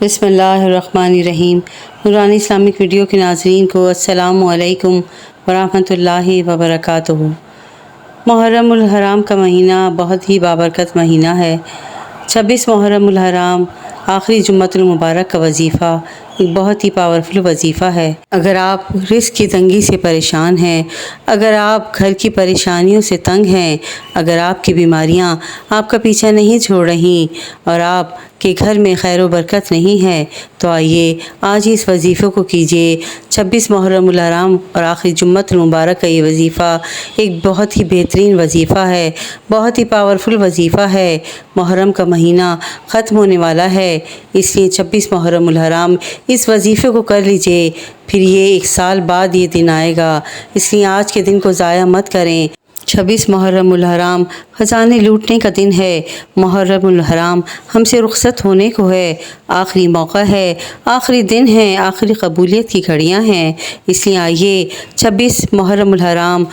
بسم اللہ الرحمن الرحیم۔ نورانی اسلامک ویڈیو کے ناظرین کو السلام علیکم ورحمۃ اللہ وبرکاتہ۔ محرم الحرام کا مہینہ بہت ہی بابرکت مہینہ ہے۔ 26 محرم الحرام آخری جمعۃ المبارک کا وظیفہ ایک بہت ہی پاورفل وظیفہ ہے۔ اگر آپ رزق کی تنگی سے پریشان ہیں، اگر آپ گھر کی پریشانیوں سے تنگ ہیں، اگر آپ کی بیماریاں آپ کا پیچھا نہیں چھوڑ رہی اور آپ کے گھر میں خیر و برکت نہیں ہے، تو آئیے آج اس وظیفے کو کیجیے۔ 26 محرم الحرام اور آخری جمعۃ المبارک کا یہ وظیفہ ایک بہت ہی بہترین وظیفہ ہے، بہت ہی پاورفل وظیفہ ہے۔ محرم کا مہینہ ختم ہونے والا ہے، اس لیے 26 محرم الحرام اس وظیفے کو کر لیجئے، پھر یہ ایک سال بعد یہ دن آئے گا، اس لیے آج کے دن کو ضائع مت کریں۔ 26 محرم الحرام خزانے لوٹنے کا دن ہے۔ محرم الحرام ہم سے رخصت ہونے کو ہے، آخری موقع ہے، آخری دن ہے، آخری قبولیت کی گھڑیاں ہیں، اس لیے آئیے 26 محرم الحرام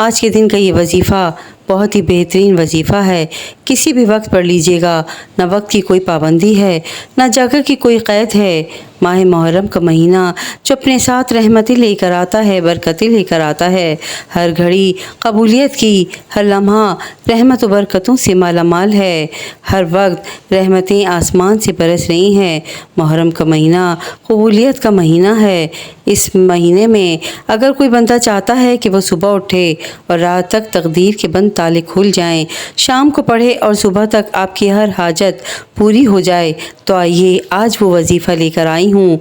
آج کے دن کا یہ وظیفہ بہت ہی بہترین وظیفہ ہے۔ کسی بھی وقت پڑھ لیجئے گا، نہ وقت کی کوئی پابندی ہے، نہ جگہ کی کوئی قید ہے۔ ماہ محرم کا مہینہ جو اپنے ساتھ رحمتیں لے کر آتا ہے، برکتیں لے کر آتا ہے، ہر گھڑی قبولیت کی، ہر لمحہ رحمت و برکتوں سے مالا مال ہے، ہر وقت رحمتیں آسمان سے برس رہی ہیں۔ محرم کا مہینہ قبولیت کا مہینہ ہے۔ اس مہینے میں اگر کوئی بندہ چاہتا ہے کہ وہ صبح اٹھے اور رات تک تقدیر کے بند تالے کھل جائیں، شام کو پڑھے اور صبح تک آپ کی ہر حاجت پوری ہو جائے، تو آئیے آج وہ وظیفہ لے کر آئی ہوں۔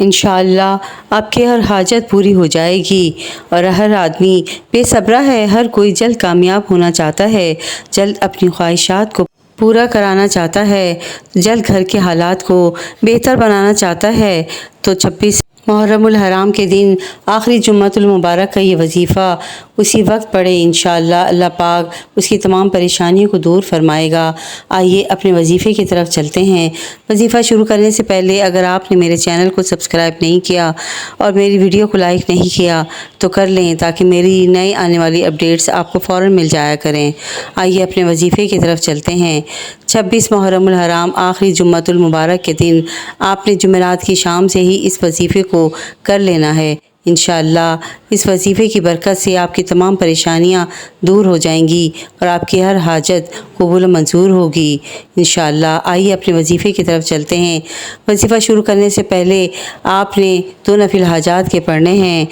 انشاءاللہ آپ کی ہر حاجت پوری ہو جائے گی، اور ہر آدمی بے صبرا ہے، ہر کوئی جلد کامیاب ہونا چاہتا ہے، جلد اپنی خواہشات کو پورا کرانا چاہتا ہے، جلد گھر کے حالات کو بہتر بنانا چاہتا ہے۔ تو 26 محرم الحرام کے دن آخری جمعۃ المبارک کا یہ وظیفہ اسی وقت پڑھے، انشاءاللہ اللہ پاک اس کی تمام پریشانیوں کو دور فرمائے گا۔ آئیے اپنے وظیفے کی طرف چلتے ہیں۔ وظیفہ شروع کرنے سے پہلے اگر آپ نے میرے چینل کو سبسکرائب نہیں کیا اور میری ویڈیو کو لائک نہیں کیا تو کر لیں، تاکہ میری نئے آنے والی اپڈیٹس آپ کو فوراً مل جایا کریں۔ آئیے اپنے وظیفے کی طرف چلتے ہیں۔ 26 محرم الحرام آخری جمعۃ المبارک کے دن آپ نے جمعرات کی شام سے ہی اس وظیفے کو کر لینا ہے۔ انشاءاللہ اس وظیفے کی برکت سے آپ کی تمام پریشانیاں دور ہو جائیں گی اور آپ کی ہر حاجت قبول و منظور ہوگی انشاءاللہ۔ آئیے اپنے وظیفے کی طرف چلتے ہیں۔ وظیفہ شروع کرنے سے پہلے آپ نے 2 نفل حاجات کے پڑھنے ہیں۔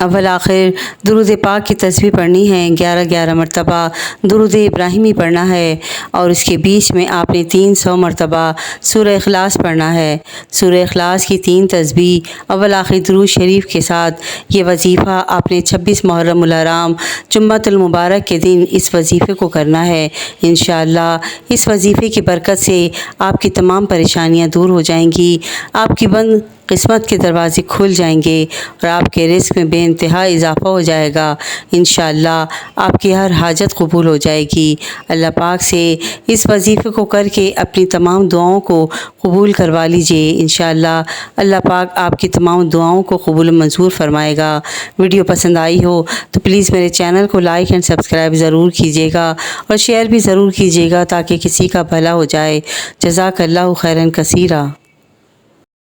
اول آخر درود پاک کی تسبیح پڑھنی ہے، 11 مرتبہ درود ابراہیمی پڑھنا ہے، اور اس کے بیچ میں آپ نے 300 مرتبہ سورہ اخلاص پڑھنا ہے۔ سورہ اخلاص کی 3 تسبیح اول آخر درود شریف کے ساتھ یہ وظیفہ آپ نے 26 محرم الحرام جمعۃ المبارک کے دن اس وظیفے کو کرنا ہے۔ انشاءاللہ اس وظیفے کی برکت سے آپ کی تمام پریشانیاں دور ہو جائیں گی، آپ کی بند قسمت کے دروازے کھل جائیں گے اور آپ کے رزق میں بے انتہا اضافہ ہو جائے گا۔ انشاءاللہ آپ کی ہر حاجت قبول ہو جائے گی۔ اللہ پاک سے اس وظیفے کو کر کے اپنی تمام دعاؤں کو قبول کروا لیجئے۔ انشاءاللہ اللہ پاک آپ کی تمام دعاؤں کو قبول منظور فرمائے گا۔ ویڈیو پسند آئی ہو تو پلیز میرے چینل کو لائک اینڈ سبسکرائب ضرور کیجیے گا، اور شیئر بھی ضرور کیجیے گا، تاکہ کسی کا بھلا ہو جائے۔ جزاک اللہ خیرا کثیرا۔